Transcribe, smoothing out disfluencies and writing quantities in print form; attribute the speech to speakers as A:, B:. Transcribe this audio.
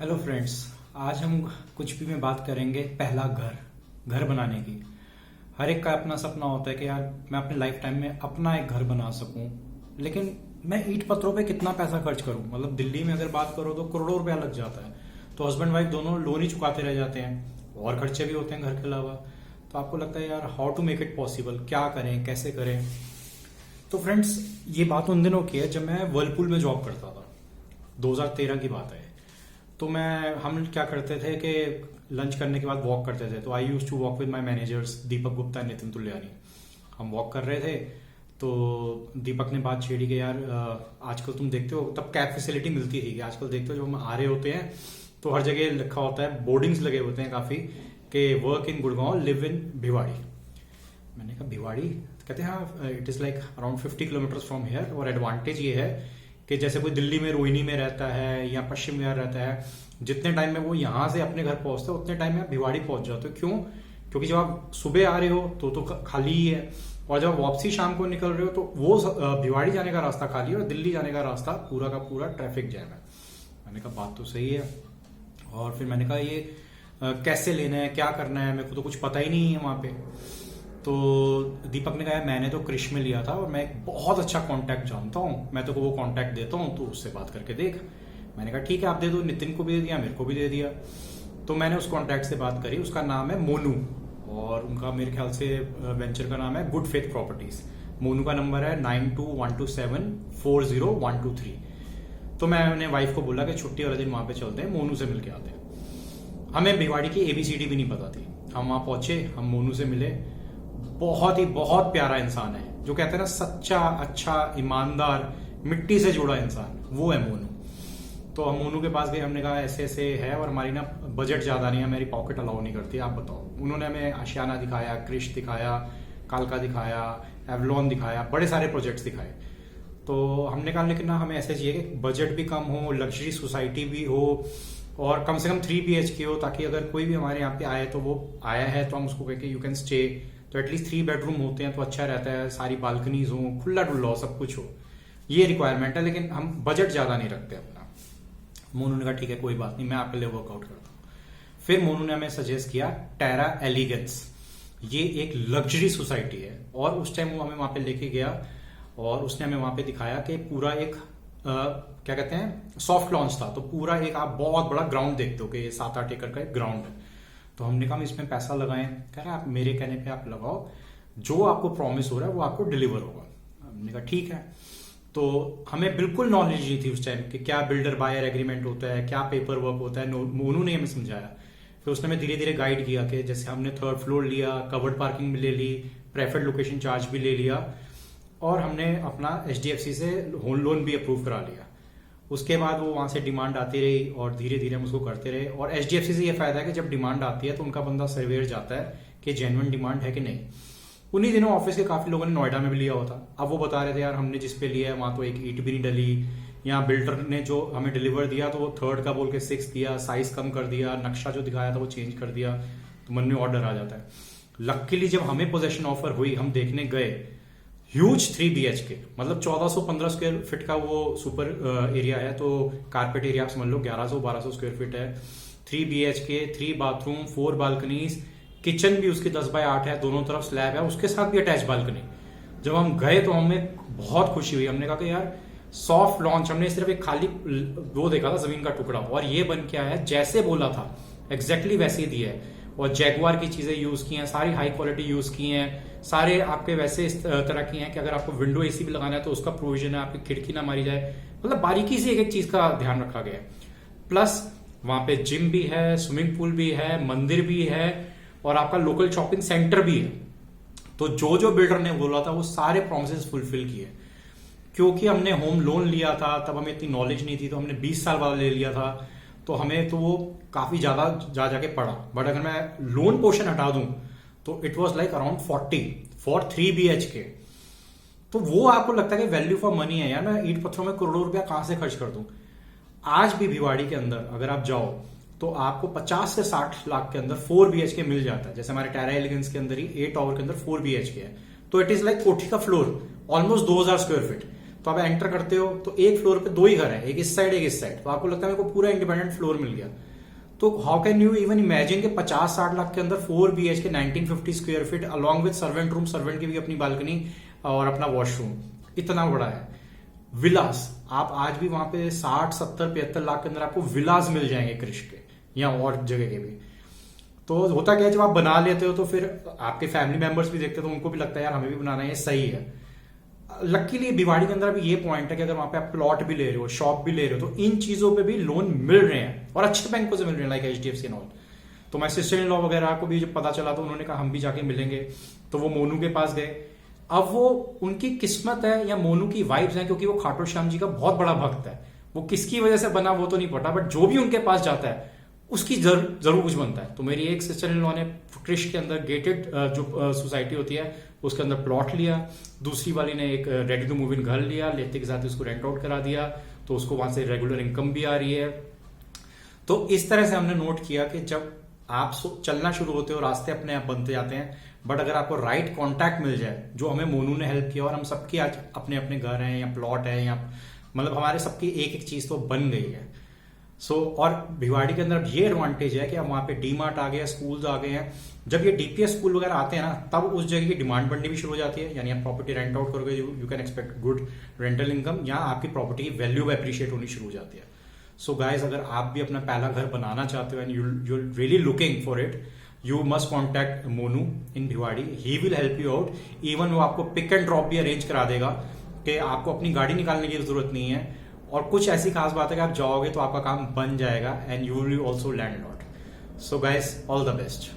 A: Hello friends. आज हम कुछ भी में बात करेंगे पहला घर बनाने की। हर एक का अपना सपना होता है कि यार मैं अपने लाइफ टाइम में अपना एक घर बना सकूं, लेकिन मैं ईंट पत्थरों पे कितना पैसा खर्च करूं। मतलब दिल्ली में अगर बात करो तो करोड़ों रुपया लग जाता है। तो हस्बैंड वाइफ दोनों लोन ही चुकाते रह जाते हैं और खर्चे भी होते हैं घर के अलावा। तो आपको लगता है यार how to make it possible, क्या करें, कैसे करें। तो फ्रेंड्स, ये बात उन दिनों की है जब मैं वर्लपूल में जॉब करता था। 2013 की बात है। तो हम क्या करते थे कि लंच करने के बाद वॉक करते थे। तो I use to walk with my managers Deepak Gupta, Nitin Tulyani. हम वॉक कर रहे थे तो दीपक ने बात छेड़ी कि यार आजकल तुम देखते हो, तब कैब फैसिलिटी मिलती थी, कि आजकल देखते हो जो हम आ रहे होते हैं तो हर जगह लिखा होता है, बोर्डिंग्स लगे होते हैं काफी कि work in Gurgaon, live in Bhiwadi. मैंने कहा भिवाड़ी? कहते हैं हाँ, it is like around 50 kilometre from here. और एडवांटेज ये है कि जैसे कोई दिल्ली में रोहिणी में रहता है या पश्चिम विहार रहता है, जितने टाइम में वो यहां से अपने घर पहुंचते हैं उतने टाइम में आप भिवाड़ी पहुंच जाते हो। क्यों? क्योंकि जब आप सुबह आ रहे हो तो खाली ही है, और जब वापसी शाम को निकल रहे हो तो वो भिवाड़ी जाने का रास्ता खाली है और दिल्ली जाने का रास्ता पूरा का पूरा ट्रैफिक जैम है। मैंने कहा बात तो सही है। और फिर मैंने कहा ये कैसे लेना है, क्या करना है, मेरे को तो कुछ पता ही नहीं है वहां पे। तो दीपक ने कहा मैंने तो क्रिश में लिया था और मैं एक बहुत अच्छा कांटेक्ट जानता हूँ, मैं तो वो कांटेक्ट देता हूँ, तो उससे बात करके देख। मैंने कहा ठीक है, आप दे दो। नितिन को भी दे दिया, मेरे को भी दे दिया। तो मैंने उस कांटेक्ट से बात करी। उसका नाम है मोनू और उनका मेरे ख्याल से वेंचर का नाम है गुड फेथ प्रॉपर्टीज। मोनू का नंबर है 9212740123। तो मैंने वाइफ को बोला कि छुट्टी वाले दिन वहां पे चलते हैं, मोनू से मिलके आते हैं। हमें भिवाड़ी की ABCD भी नहीं पता थी। हम वहां पहुंचे, हम मोनू से मिले। बहुत प्यारा इंसान है, जो कहते हैं ना सच्चा, अच्छा, ईमानदार, मिट्टी से जुड़ा इंसान, वो है मोनू। तो हम मोनू के पास गए, हमने कहा ऐसे ऐसे है और हमारी ना बजट ज्यादा नहीं है, मेरी पॉकेट अलाउ नहीं करती, आप बताओ। उन्होंने हमें आशियाना दिखाया, क्रिश दिखाया, कालका दिखाया, एवलॉन दिखाया, बड़े सारे प्रोजेक्ट्स दिखाए। तो हमने कहा लेकिन ना हमें ऐसे चाहिए कि बजट भी कम हो, लग्जरी सोसाइटी भी हो और कम से कम 3 BHK हो, ताकि अगर कोई भी हमारे यहाँ पे आए तो वो आया है तो हम उसको कहें कि यू कैन स्टे। तो एटलीस्ट 3 बेडरूम होते हैं तो अच्छा रहता है, सारी बालकनीज हो, खुला डुल्ला हो, सब कुछ हो। ये रिक्वायरमेंट है, लेकिन हम बजट ज्यादा नहीं रखते अपना। मोनू ने कहा ठीक है कोई बात नहीं, मैं आपके लिए वर्कआउट करता हूँ। फिर मोनू ने हमें सजेस्ट किया टेरा एलिगेंस। ये एक लग्जरी सोसाइटी है और उस टाइम वो हमें वहां पे लेके गया और उसने हमें वहां पे दिखाया कि पूरा एक क्या कहते हैं, सॉफ्ट लॉन्च था। तो पूरा एक आप बहुत बड़ा ग्राउंड देखते हो कि ये 7-8 एकड़ का एक ग्राउंड है। तो हमने कहा हम इसमें पैसा लगाएं। कह रहे आप मेरे कहने पे आप लगाओ, जो आपको प्रॉमिस हो रहा है वो आपको डिलीवर होगा। हमने कहा ठीक है। तो हमें बिल्कुल नॉलेज नहीं थी उस टाइम कि क्या बिल्डर बायर एग्रीमेंट होता है, क्या पेपर वर्क होता है। मोनू ने हमें समझाया। फिर उसने हमें धीरे धीरे गाइड किया कि जैसे हमने 3rd फ्लोर लिया, कवर्ड पार्किंग भी ले ली, प्रेफर्ड लोकेशन चार्ज भी ले लिया और हमने अपना HDFC से होम लोन भी अप्रूव करा लिया। उसके बाद वो वहां से डिमांड आती रही और धीरे धीरे हम उसको करते रहे। और HDFC से ये फायदा है कि जब डिमांड आती है तो उनका बंदा सर्वेयर जाता है कि जेन्युइन डिमांड है कि नहीं। उन्हीं दिनों ऑफिस के काफी लोगों ने नोएडा में भी लिया होता। अब वो बता रहे थे यार हमने जिस पे लिया है वहां तो एक ईंट भी नहीं डली, यहाँ बिल्डर ने जो हमें डिलीवर दिया तो वो 3rd का बोल के 6 दिया, साइज कम कर दिया, नक्शा जो दिखाया था वो चेंज कर दिया। तो मन में ऑर्डर आ जाता है। लकीली जब हमें पोजेशन ऑफर हुई, हम देखने गए, ह्यूज 3 BHK, मतलब 1415 स्क्वायर फीट का वो सुपर एरिया है। तो कारपेट एरिया आप समझ लो 1100-1200 स्क्वायर फीट है। 3 BHK, 3 बाथरूम, 4 बालकनीज, किचन भी उसकी 10x8 है, दोनों तरफ स्लैब है, उसके साथ भी अटैच बालकनी। जब हम गए तो हमें बहुत खुशी हुई। हमने कहा कि यार सॉफ्ट लॉन्च, हमने सिर्फ एक खाली वो देखा था जमीन का टुकड़ा, और ये बन के आया है जैसे बोला था एग्जैक्टली वैसे ही दिया है। और जैगवार की चीजें यूज की हैं, सारी हाई क्वालिटी यूज की हैं, सारे आपके वैसे इस तरह की हैं कि अगर आपको विंडो AC भी लगाना है तो उसका प्रोविजन है, आपकी खिड़की ना मारी जाए। मतलब बारीकी से एक एक चीज का ध्यान रखा गया है। प्लस वहां पे जिम भी है, स्विमिंग पूल भी है, मंदिर भी है और आपका लोकल शॉपिंग सेंटर भी है। तो जो जो बिल्डर ने बोला था वो सारे प्रोमिसेस फुलफिल किए। क्योंकि हमने होम लोन लिया था तब हमें इतनी नॉलेज नहीं थी, तो हमने 20 साल बाद ले लिया था, तो हमें तो वो काफी ज्यादा जाके पड़ा। बट अगर मैं लोन पोर्शन हटा दूं तो it was like around 40 for 3 BHK। तो वो आपको लगता है कि वैल्यू फॉर मनी है यार, मैं ईंट पत्थरों में करोड़ों रुपया कहां से खर्च कर दूं। आज भी भिवाड़ी के अंदर अगर आप जाओ तो आपको 50 से 60 लाख के अंदर 4 BHK मिल जाता है। जैसे हमारे टेरा एलिगेंस के अंदर ही 8 टावर के अंदर 4 BHK है। तो इट इज लाइक कोठी का फ्लोर, ऑलमोस्ट 2000 स्क्वायर फीट। तो आप एंटर करते हो तो एक फ्लोर पे 2 ही घर है, एक इस साइड एक इस साइड, तो आपको लगता है मेरे को पूरा इंडिपेंडेंट फ्लोर मिल गया। तो how can you even imagine कि 50-60 लाख के अंदर 4 BHK 1950 square feet along with servant room, servant की भी अपनी बालकनी और अपना वॉशरूम, इतना बड़ा है। विलास, आप आज भी वहां पे 60-70-75 लाख के अंदर आपको विलास मिल जाएंगे क्रिश के या और जगह के भी। तो होता क्या है, जब आप बना लेते हो तो फिर आपके फैमिली मेंबर्स भी देखते हो तो उनको भी लगता है यार हमें भी बनाना है, ये सही है। लकीली भिवाड़ी के अंदर अभी ये पॉइंट है कि अगर वहां पे आप प्लॉट भी ले रहे हो, शॉप भी ले रहे हो, तो इन चीजों पे भी लोन मिल रहे हैं और अच्छे बैंकों से मिल रहे हैं, लाइक HDFC एंड ऑल। तो मैं सिस्टर इन लॉ वगैरह को भी जब पता चला तो उन्होंने कहा हम भी जाके मिलेंगे, तो वो मोनू के पास गए। अब वो उनकी किस्मत है या मोनू की वाइब्स है, क्योंकि वो खाटू श्याम जी का बहुत बड़ा भक्त है। वो किसकी वजह से बना वो तो नहीं पता, बट जो भी उनके पास जाता है उसकी जरूर कुछ बनता है। तो मेरी एक सिस्टर इन लॉ ने क्रिश के अंदर गेटेड जो सोसाइटी होती है उसके अंदर प्लॉट लिया, दूसरी वाली ने एक रेडी टू मूव इन घर लिया, लेते के साथ उसको रेंट आउट करा दिया, तो उसको वहां से रेगुलर इनकम भी आ रही है। तो इस तरह से हमने नोट किया कि जब आप चलना शुरू होते हो रास्ते अपने आप बनते जाते हैं, बट अगर आपको राइट कॉन्टैक्ट मिल जाए, जो हमें मोनू ने हेल्प किया, और हम सबके आज अपने अपने घर हैं या प्लॉट है या मतलब हमारे सबकी एक एक चीज तो बन गई है। और भिवाड़ी के अंदर ये एडवांटेज है कि अब वहां पे डीमार्ट आ गया, स्कूल्स आ गए हैं। जब ये DPS स्कूल वगैरह आते हैं ना, तब उस जगह की डिमांड बढ़नी भी शुरू हो जाती है, यानी आप प्रॉपर्टी रेंट आउट करोगे, you can expect good rental income, या आपकी प्रॉपर्टी की वैल्यू अप्रिशिएट होनी शुरू हो जाती है। सो गाइज, अगर आप भी अपना पहला घर बनाना चाहते हो and you really looking for it, you must contact Monu in Bhiwadi. He will help you out. Even वो आपको पिक एंड ड्रॉप भी अरेंज करा देगा कि आपको अपनी गाड़ी निकालने की जरूरत नहीं है। और कुछ ऐसी खास बात है कि आप जाओगे तो आपका काम बन जाएगा and you will also land lot. So guys, all the best.